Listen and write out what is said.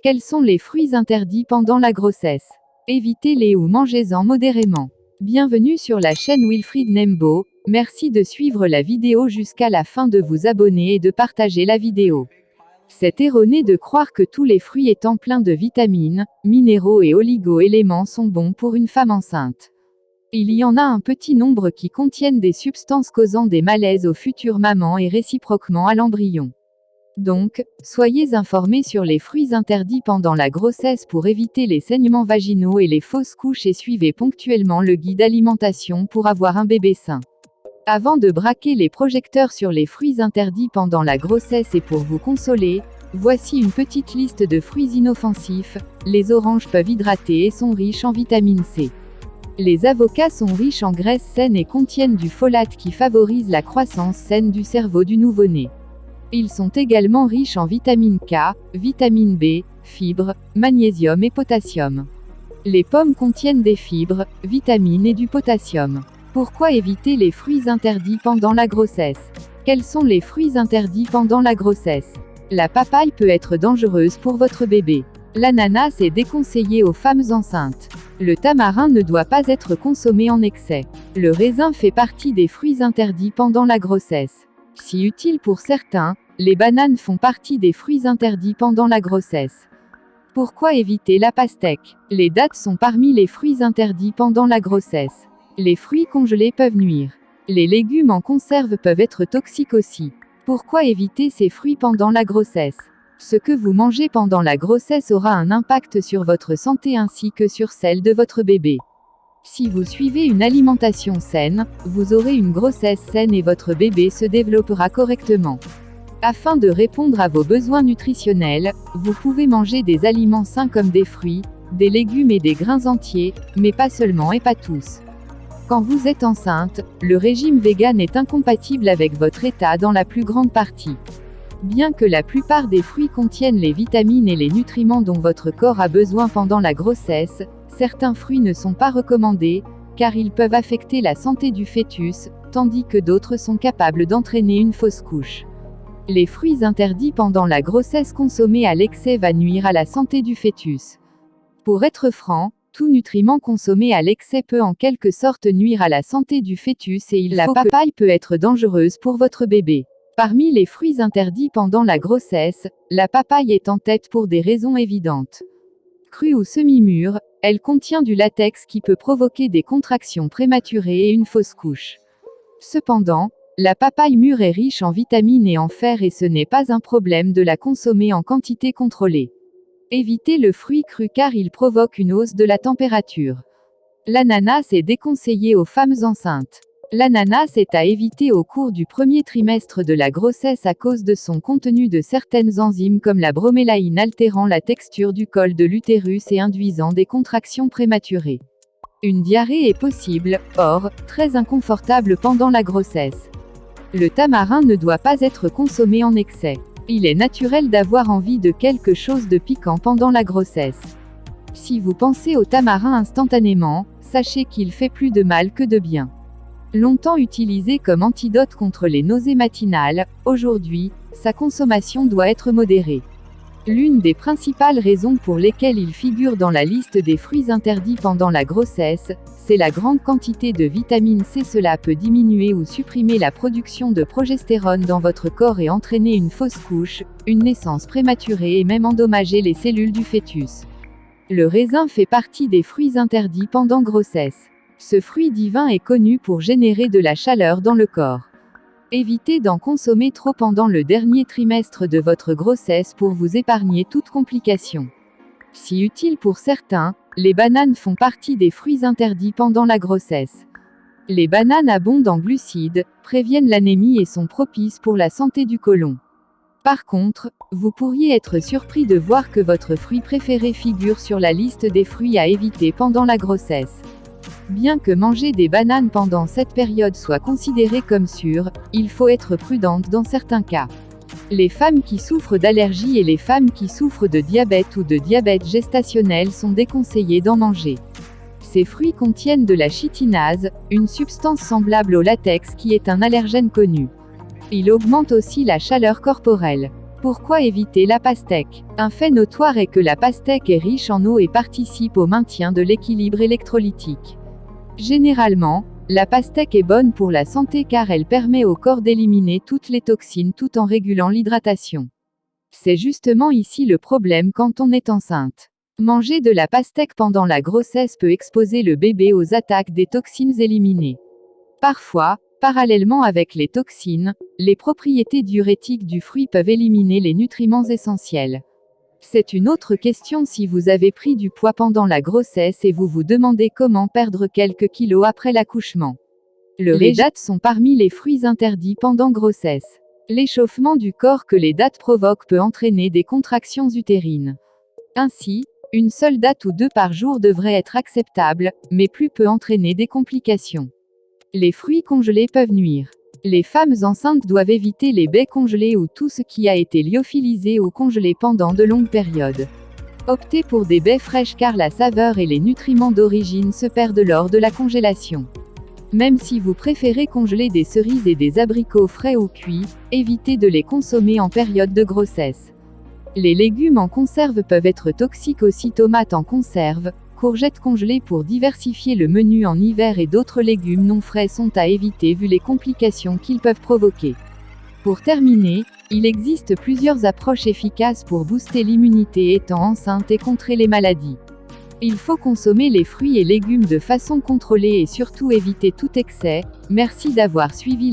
Quels sont les fruits interdits pendant la grossesse? Évitez-les ou mangez-en modérément. Bienvenue sur la chaîne Wilfried Nembo, merci de suivre la vidéo jusqu'à la fin, de vous abonner et de partager la vidéo. C'est erroné de croire que tous les fruits étant pleins de vitamines, minéraux et oligo-éléments sont bons pour une femme enceinte. Il y en a un petit nombre qui contiennent des substances causant des malaises aux futures mamans et réciproquement à l'embryon. Donc, soyez informés sur les fruits interdits pendant la grossesse pour éviter les saignements vaginaux et les fausses couches, et suivez ponctuellement le guide alimentation pour avoir un bébé sain. Avant de braquer les projecteurs sur les fruits interdits pendant la grossesse et pour vous consoler, voici une petite liste de fruits inoffensifs. Les oranges peuvent hydrater et sont riches en vitamine C. Les avocats sont riches en graisses saines et contiennent du folate qui favorise la croissance saine du cerveau du nouveau-né. Ils sont également riches en vitamine K, vitamine B, fibres, magnésium et potassium. Les pommes contiennent des fibres, vitamines et du potassium. Pourquoi éviter les fruits interdits pendant la grossesse? Quels sont les fruits interdits pendant la grossesse? La papaye peut être dangereuse pour votre bébé. L'ananas est déconseillé aux femmes enceintes. Le tamarin ne doit pas être consommé en excès. Le raisin fait partie des fruits interdits pendant la grossesse. Si utile pour certains, les bananes font partie des fruits interdits pendant la grossesse. Pourquoi éviter la pastèque? Les dattes sont parmi les fruits interdits pendant la grossesse. Les fruits congelés peuvent nuire. Les légumes en conserve peuvent être toxiques aussi. Pourquoi éviter ces fruits pendant la grossesse? Ce que vous mangez pendant la grossesse aura un impact sur votre santé ainsi que sur celle de votre bébé. Si vous suivez une alimentation saine, vous aurez une grossesse saine et votre bébé se développera correctement. Afin de répondre à vos besoins nutritionnels, vous pouvez manger des aliments sains comme des fruits, des légumes et des grains entiers, mais pas seulement et pas tous. Quand vous êtes enceinte, le régime vegan est incompatible avec votre état dans la plus grande partie. Bien que la plupart des fruits contiennent les vitamines et les nutriments dont votre corps a besoin pendant la grossesse, certains fruits ne sont pas recommandés, car ils peuvent affecter la santé du fœtus, tandis que d'autres sont capables d'entraîner une fausse couche. Les fruits interdits pendant la grossesse consommés à l'excès va nuire à la santé du fœtus. Pour être franc, tout nutriment consommé à l'excès peut en quelque sorte nuire à la santé du fœtus et la papaye peut être dangereuse pour votre bébé. Parmi les fruits interdits pendant la grossesse, la papaye est en tête pour des raisons évidentes. Crue ou semi-mûre, elle contient du latex qui peut provoquer des contractions prématurées et une fausse couche. Cependant, la papaye mûre est riche en vitamines et en fer et ce n'est pas un problème de la consommer en quantité contrôlée. Évitez le fruit cru car il provoque une hausse de la température. L'ananas est déconseillé aux femmes enceintes. L'ananas est à éviter au cours du premier trimestre de la grossesse à cause de son contenu de certaines enzymes comme la bromélaïne altérant la texture du col de l'utérus et induisant des contractions prématurées. Une diarrhée est possible, or, très inconfortable pendant la grossesse. Le tamarin ne doit pas être consommé en excès. Il est naturel d'avoir envie de quelque chose de piquant pendant la grossesse. Si vous pensez au tamarin instantanément, sachez qu'il fait plus de mal que de bien. Longtemps utilisé comme antidote contre les nausées matinales, aujourd'hui, sa consommation doit être modérée. L'une des principales raisons pour lesquelles il figure dans la liste des fruits interdits pendant la grossesse, c'est la grande quantité de vitamine C. Cela peut diminuer ou supprimer la production de progestérone dans votre corps et entraîner une fausse couche, une naissance prématurée et même endommager les cellules du fœtus. Le raisin fait partie des fruits interdits pendant grossesse. Ce fruit divin est connu pour générer de la chaleur dans le corps. Évitez d'en consommer trop pendant le dernier trimestre de votre grossesse pour vous épargner toute complication. Si utile pour certains, les bananes font partie des fruits interdits pendant la grossesse. Les bananes abondent en glucides, préviennent l'anémie et sont propices pour la santé du côlon. Par contre, vous pourriez être surpris de voir que votre fruit préféré figure sur la liste des fruits à éviter pendant la grossesse. Bien que manger des bananes pendant cette période soit considéré comme sûr, il faut être prudente dans certains cas. Les femmes qui souffrent d'allergies et les femmes qui souffrent de diabète ou de diabète gestationnel sont déconseillées d'en manger. Ces fruits contiennent de la chitinase, une substance semblable au latex qui est un allergène connu. Il augmente aussi la chaleur corporelle. Pourquoi éviter la pastèque? Un fait notoire est que la pastèque est riche en eau et participe au maintien de l'équilibre électrolytique. Généralement, la pastèque est bonne pour la santé car elle permet au corps d'éliminer toutes les toxines tout en régulant l'hydratation. C'est justement ici le problème quand on est enceinte. Manger de la pastèque pendant la grossesse peut exposer le bébé aux attaques des toxines éliminées. Parfois, parallèlement avec les toxines, les propriétés diurétiques du fruit peuvent éliminer les nutriments essentiels. C'est une autre question si vous avez pris du poids pendant la grossesse et vous vous demandez comment perdre quelques kilos après l'accouchement. Les dattes sont parmi les fruits interdits pendant grossesse. L'échauffement du corps que les dattes provoquent peut entraîner des contractions utérines. Ainsi, une seule date ou 2 par jour devrait être acceptable, mais plus peut entraîner des complications. Les fruits congelés peuvent nuire. Les femmes enceintes doivent éviter les baies congelées ou tout ce qui a été lyophilisé ou congelé pendant de longues périodes. Optez pour des baies fraîches car la saveur et les nutriments d'origine se perdent lors de la congélation. Même si vous préférez congeler des cerises et des abricots frais ou cuits, évitez de les consommer en période de grossesse. Les légumes en conserve peuvent être toxiques aussi, tomates en conserve, courgettes congelées pour diversifier le menu en hiver et d'autres légumes non frais sont à éviter vu les complications qu'ils peuvent provoquer. Pour terminer, il existe plusieurs approches efficaces pour booster l'immunité étant enceinte et contrer les maladies. Il faut consommer les fruits et légumes de façon contrôlée et surtout éviter tout excès. Merci d'avoir suivi